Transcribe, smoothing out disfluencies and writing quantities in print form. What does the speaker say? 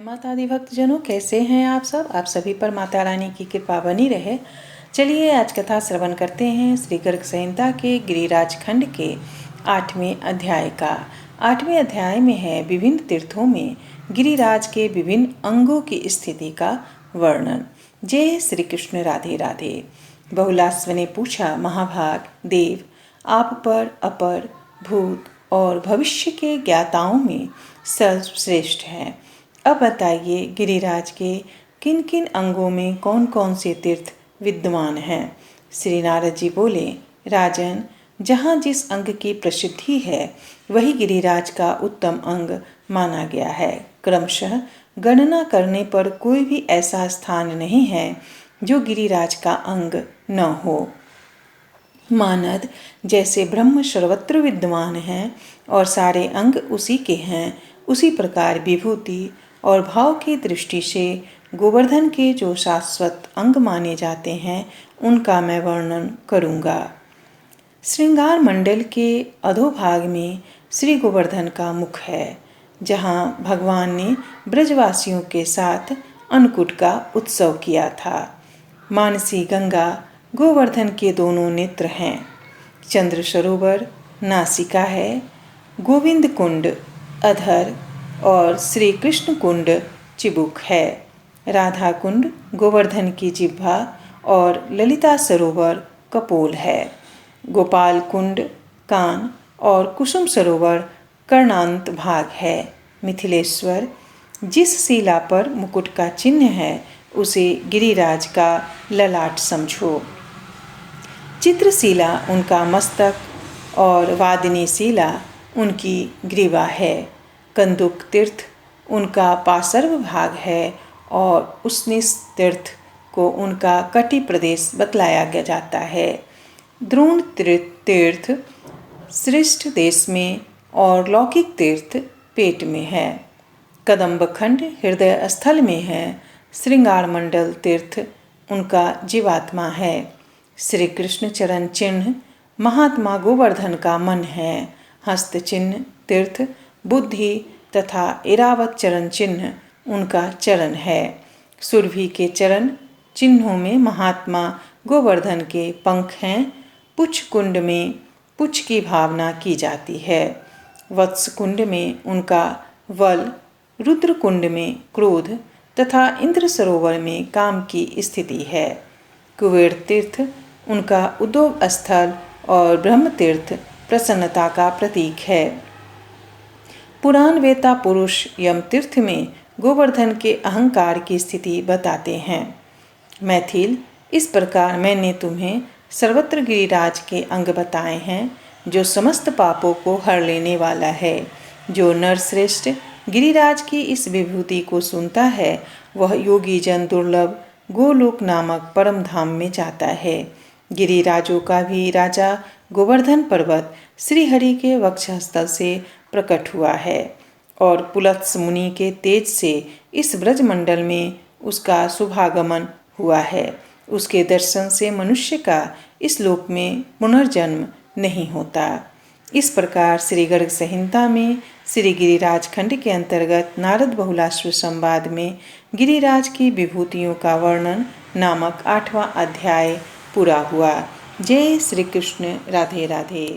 माता दी भक्तजनों, कैसे हैं आप सब। आप सभी पर माता रानी की कृपा बनी रहे। चलिए आज कथा श्रवण करते हैं श्री गर्ग संहिता के गिरिराज खंड के 8वें अध्याय का। 8वें अध्याय में है विभिन्न तीर्थों में गिरिराज के विभिन्न अंगों की स्थिति का वर्णन। जय श्री कृष्ण, राधे राधे। बहुलास्व ने पूछा, महाभाग देव, आप पर अपर भूत और भविष्य के ज्ञाताओं में सर्वश्रेष्ठ हैं। अब बताइए, गिरिराज के किन किन अंगों में कौन कौन से तीर्थ विद्यमान हैं। श्री नारद जी बोले, राजन, जहाँ जिस अंग की प्रसिद्धि है वही गिरिराज का उत्तम अंग माना गया है। क्रमशः गणना करने पर कोई भी ऐसा स्थान नहीं है जो गिरिराज का अंग न हो। मानद जैसे ब्रह्म सर्वत्र विद्यमान हैं और सारे अंग उसी के हैं, उसी प्रकार विभूति और भाव की दृष्टि से गोवर्धन के जो शाश्वत अंग माने जाते हैं उनका मैं वर्णन करूँगा। श्रृंगार मंडल के अधोभाग में श्री गोवर्धन का मुख है, जहाँ भगवान ने ब्रजवासियों के साथ अन्नकूट का उत्सव किया था। मानसी गंगा गोवर्धन के दोनों नेत्र हैं। चंद्र सरोवर नासिका है, गोविंद कुंड अधर और श्री कृष्ण कुंड चिबुक है। राधा कुंड गोवर्धन की जिह्वा और ललिता सरोवर कपोल है। गोपाल कुंड कान और कुसुम सरोवर कर्णांत भाग है। मिथिलेश्वर जिस शिला पर मुकुट का चिन्ह है उसे गिरिराज का ललाट समझो। चित्रशिला उनका मस्तक और वादिनी शिला उनकी ग्रीवा है। कंदुक तीर्थ उनका पार्श्व भाग है और उसनिस तीर्थ को उनका कटी प्रदेश बतलाया जाता है। द्रोण तीर्थ श्रेष्ठ देश में और लौकिक तीर्थ पेट में है। कदम्बखंड हृदय स्थल में है। श्रृंगार मंडल तीर्थ उनका जीवात्मा है। श्री कृष्ण चरण चिन्ह महात्मा गोवर्धन का मन है। हस्त चिन्ह तीर्थ बुद्धि तथा इरावत चरण चिन्ह उनका चरण है। सुरभि के चरण चिन्हों में महात्मा गोवर्धन के पंख हैं। पुच्छ कुंड में पुच्छ की भावना की जाती है। वत्स कुंड में उनका वल, रुद्र कुंड में क्रोध तथा इंद्र सरोवर में काम की स्थिति है। कुबेर तीर्थ उनका उद्योग स्थल और ब्रह्म तीर्थ प्रसन्नता का प्रतीक है। पुराण वेता पुरुष यम तीर्थ में गोवर्धन के अहंकार की स्थिति बताते हैं। मैथिल, इस प्रकार मैंने तुम्हें सर्वत्र गिरिराज के अंग बताए हैं, जो समस्त पापों को हर लेने वाला है। जो नर श्रेष्ठ गिरिराज की इस विभूति को सुनता है वह योगी जन दुर्लभ गोलोक नामक परम धाम में जाता है। गिरिराजों का भी राजा गोवर्धन पर्वत श्रीहरि के वक्षस्थल से प्रकट हुआ है और पुलत्स मुनि के तेज से इस ब्रजमंडल में उसका शुभागमन हुआ है। उसके दर्शन से मनुष्य का इस लोक में पुनर्जन्म नहीं होता। इस प्रकार श्री गर्ग संहिता में श्री गिरिराज खंड के अंतर्गत नारद बहुलाश्व संवाद में गिरिराज की विभूतियों का वर्णन नामक 8वां अध्याय पूरा हुआ। जय श्री कृष्ण, राधे राधे।